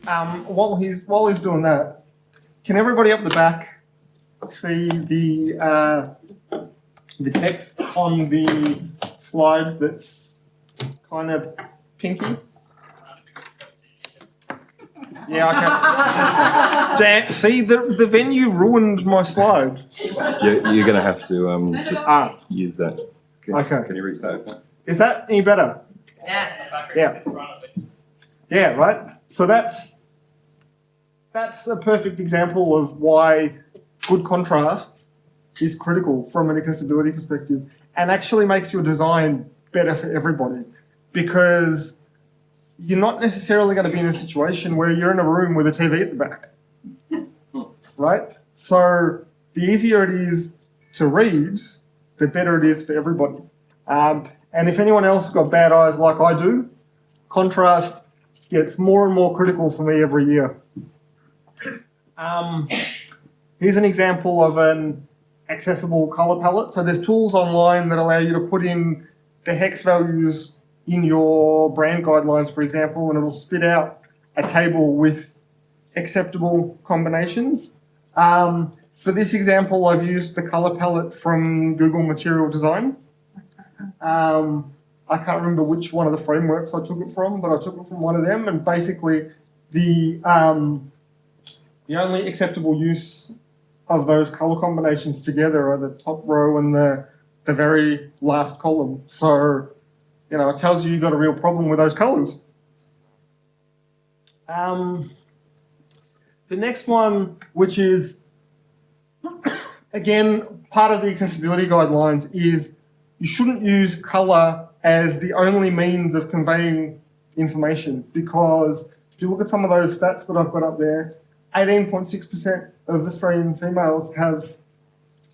while he's doing that, can everybody up the back see the text on the slide that's kind of pinky? Yeah, I can. Damn, see, the venue ruined my slide. You're going to have to just use that. Okay. Can you reach that? Is that any better? Yeah. Yeah, right? So that's a perfect example of why good contrast is critical from an accessibility perspective and actually makes your design better for everybody, because you're not necessarily going to be in a situation where you're in a room with a TV at the back, right? So the easier it is to read, the better it is for everybody. And if anyone else got bad eyes like I do, contrast gets more and more critical for me every year. Here's an example of an accessible color palette. So there's tools online that allow you to put in the hex values in your brand guidelines, for example, and it'll spit out a table with acceptable combinations. For this example, I've used the color palette from Google Material Design. I can't remember which one of the frameworks I took it from, but I took it from one of them, and basically the only acceptable use of those color combinations together are the top row and the very last column. So, you know, it tells you you've got a real problem with those colors. The next one, which is, again, part of the accessibility guidelines, is you shouldn't use color as the only means of conveying information, because if you look at some of those stats that I've got up there, 18.6% of Australian females have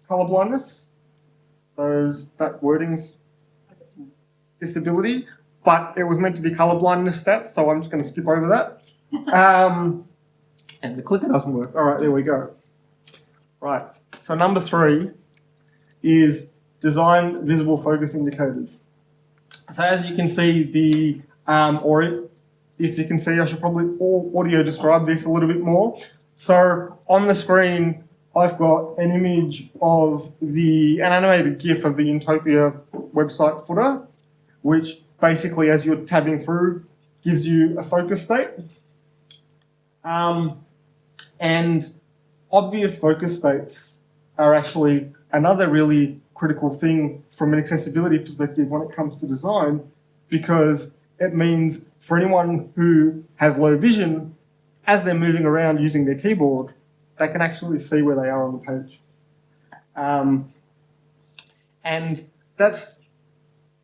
colour blindness. That wording's disability, but it was meant to be colour blindness stats, so I'm just going to skip over that. And the clicker doesn't work. All right, there we go. Right, so number 3 is design visible focus indicators. So as you can see, or if you can see, I should probably audio describe this a little bit more. So on the screen, I've got an image of an animated GIF of the Intopia website footer, which basically, as you're tabbing through, gives you a focus state. And obvious focus states are actually another really critical thing from an accessibility perspective when it comes to design, because it means for anyone who has low vision, as they're moving around using their keyboard, they can actually see where they are on the page. And that's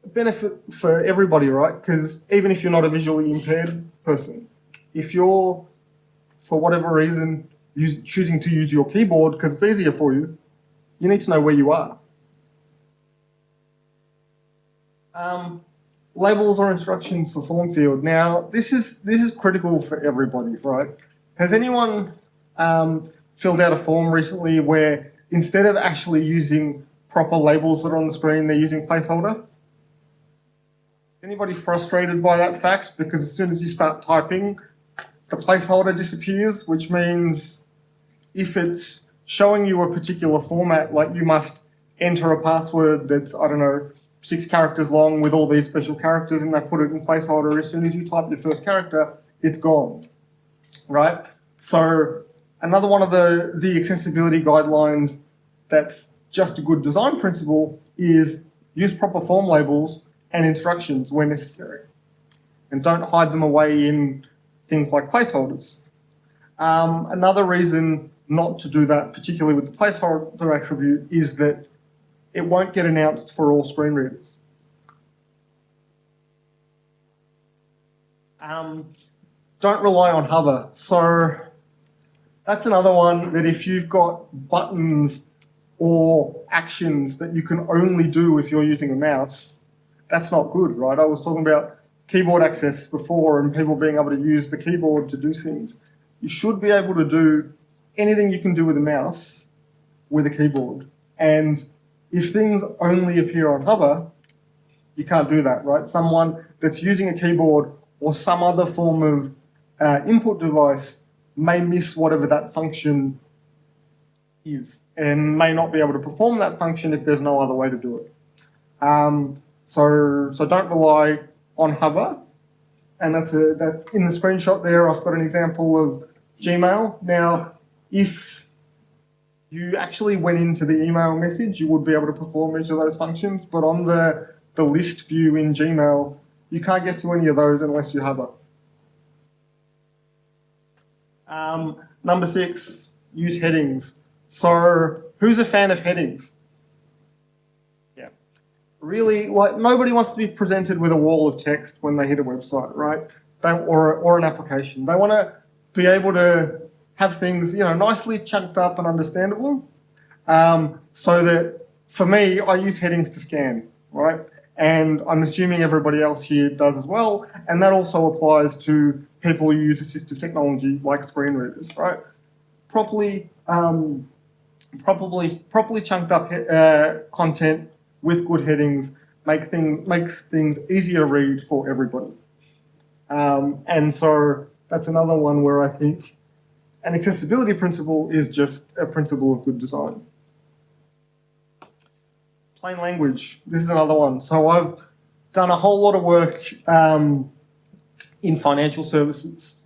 a benefit for everybody, right? Because even if you're not a visually impaired person, if you're, for whatever reason, choosing to use your keyboard because it's easier for you, you need to know where you are. Labels or instructions for form field. Now, this is critical for everybody, right? Has anyone filled out a form recently where instead of actually using proper labels that are on the screen, they're using placeholder? Anybody frustrated by that fact? Because as soon as you start typing, the placeholder disappears, which means if it's showing you a particular format, like you must enter a password that's, I don't know, 6 characters long with all these special characters, and they put it in placeholder. As soon as you type your first character, it's gone, right? So another one of the accessibility guidelines that's just a good design principle is use proper form labels and instructions where necessary, and don't hide them away in things like placeholders. Another reason not to do that, particularly with the placeholder attribute, is that it won't get announced for all screen readers. Don't rely on hover. So that's another one that if you've got buttons or actions that you can only do if you're using a mouse, that's not good, right? I was talking about keyboard access before and people being able to use the keyboard to do things. You should be able to do anything you can do with a mouse with a keyboard. And if things only appear on hover, you can't do that, right? Someone that's using a keyboard or some other form of input device may miss whatever that function is and may not be able to perform that function if there's no other way to do it. So don't rely on hover. And that's in the screenshot there. I've got an example of Gmail. Now, if you actually went into the email message, you would be able to perform each of those functions. But on the list view in Gmail, you can't get to any of those unless you hover. Number 6, use headings. So who's a fan of headings? Yeah. Really, like nobody wants to be presented with a wall of text when they hit a website, right? Or an application. They want to be able to have things, nicely chunked up and understandable. So that for me, I use headings to scan, right? And I'm assuming everybody else here does as well. And that also applies to people who use assistive technology like screen readers, right? Properly chunked up content with good headings makes things easier to read for everybody. And so that's another one where I think an accessibility principle is just a principle of good design. Plain language, this is another one. So I've done a whole lot of work in financial services,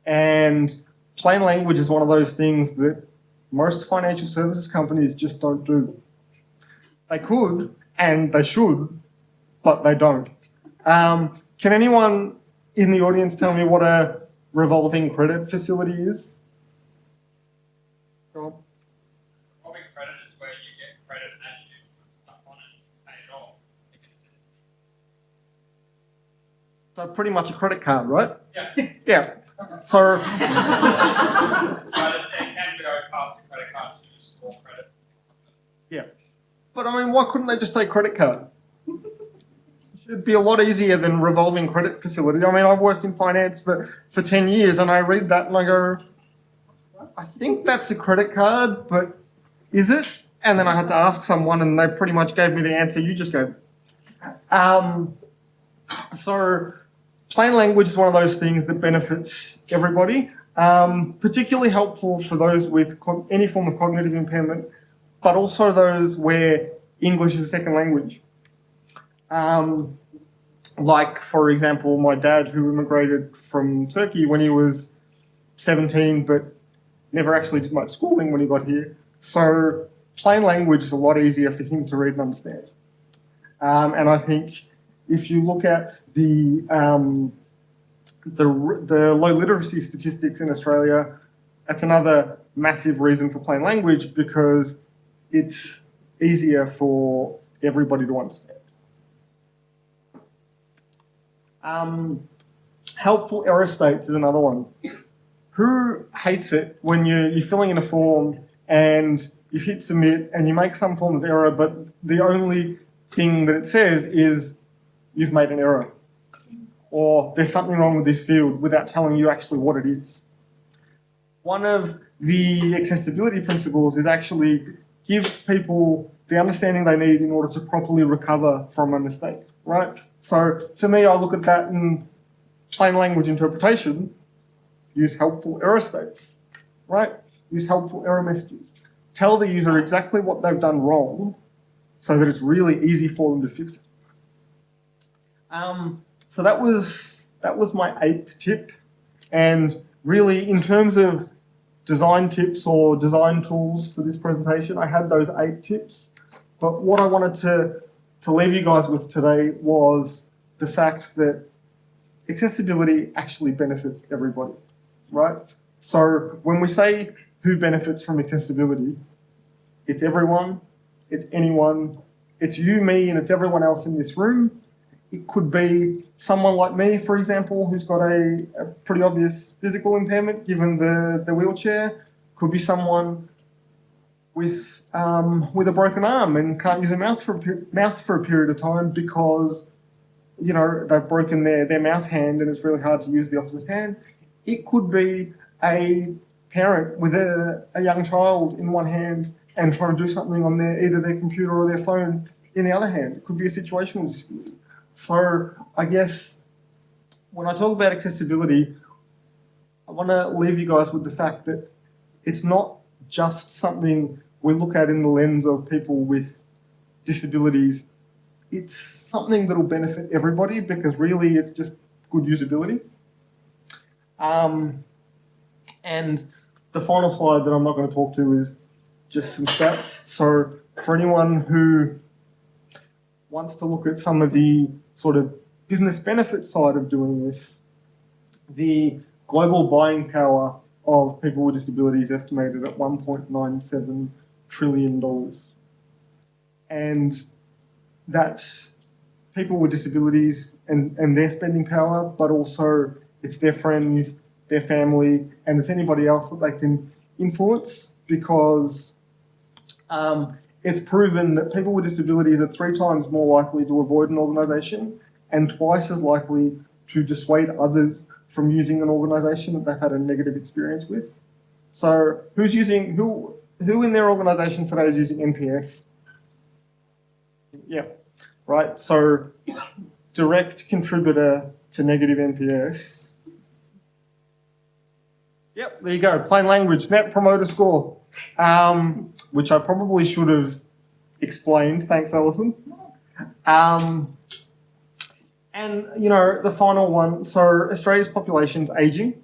and plain language is one of those things that most financial services companies just don't do. They could, and they should, but they don't. Can anyone in the audience tell me what a revolving credit facility is? Go on. Revolving credit is where you get credit as you put stuff on it and pay it off inconsistently. So pretty much a credit card, right? Yeah. Yeah. So But it can go past the credit card to store credit. yeah. But I mean, why couldn't they just say credit card? It'd be a lot easier than revolving credit facility. I mean, I've worked in finance for 10 years and I read that and I go, I think that's a credit card, but is it? And then I had to ask someone and they pretty much gave me the answer you just gave. So plain language is one of those things that benefits everybody, particularly helpful for those with any form of cognitive impairment, but also those where English is a second language. Like, for example, my dad who immigrated from Turkey when he was 17, but never actually did much schooling when he got here. So plain language is a lot easier for him to read and understand. And I think if you look at the low literacy statistics in Australia, that's another massive reason for plain language because it's easier for everybody to understand. Helpful error states is another one. Who hates it when you're filling in a form and you hit submit and you make some form of error, but the only thing that it says is you've made an error or there's something wrong with this field without telling you actually what it is. One of the accessibility principles is actually give people the understanding they need in order to properly recover from a mistake, right? So to me, I look at that in plain language interpretation, use helpful error states, right? Use helpful error messages. Tell the user exactly what they've done wrong so that it's really easy for them to fix it. So that was my 8th tip. And really, in terms of design tips or design tools for this presentation, I had those 8 tips. But what I wanted to leave you guys with today was the fact that accessibility actually benefits everybody, right? So when we say who benefits from accessibility, it's everyone, it's anyone, it's you, me, and it's everyone else in this room. It could be someone like me, for example, who's got a pretty obvious physical impairment given the wheelchair. Could be someone with a broken arm and can't use a mouse for a period of time because they've broken their mouse hand and it's really hard to use the opposite hand. It could be a parent with a young child in one hand and trying to do something on either their computer or their phone in the other hand. It could be a situational disability. So I guess when I talk about accessibility, I want to leave you guys with the fact that it's not just something we look at in the lens of people with disabilities. It's something that will benefit everybody because really it's just good usability. And the final slide that I'm not going to talk to is just some stats. So for anyone who wants to look at some of the sort of business benefit side of doing this, the global buying power of people with disabilities is estimated at $1.97 trillion. And that's people with disabilities and their spending power, but also it's their friends, their family, and it's anybody else that they can influence because it's proven that people with disabilities are 3 times more likely to avoid an organisation and twice as likely to dissuade others from using an organisation that they've had a negative experience with. So who in their organisation today is using NPS? Yeah, right. So direct contributor to negative NPS. Yep, there you go. Plain language, Net Promoter Score, which I probably should have explained. Thanks, Alison. And, you know, the final one, so Australia's population's ageing,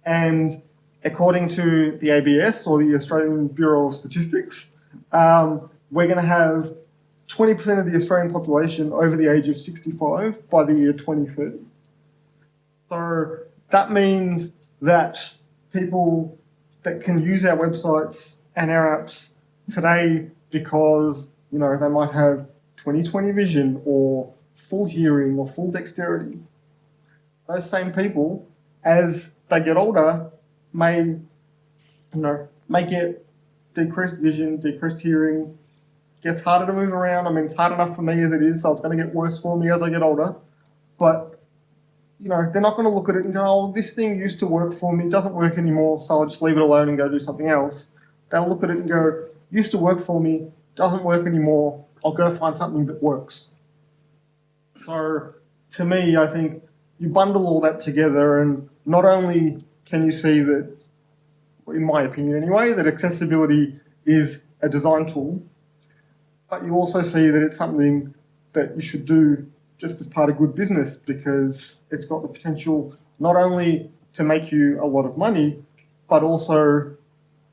and according to the ABS, or the Australian Bureau of Statistics, we're going to have 20% of the Australian population over the age of 65 by the year 2030. So that means that people that can use our websites and our apps today because, you know, they might have 20/20 vision or full hearing or full dexterity, those same people, as they get older, may get decreased vision, decreased hearing, gets harder to move around. I mean, it's hard enough for me as it is, so it's going to get worse for me as I get older. But, you know, they're not going to look at it and go, oh, this thing used to work for me, it doesn't work anymore, so I'll just leave it alone and go do something else. They'll look at it and go, used to work for me, doesn't work anymore, I'll go find something that works. So to me, I think you bundle all that together and not only can you see that, in my opinion anyway, that accessibility is a design tool, but you also see that it's something that you should do just as part of good business because it's got the potential not only to make you a lot of money, but also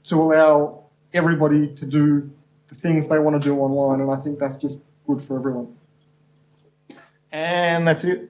to allow everybody to do the things they want to do online. And I think that's just good for everyone. And that's it.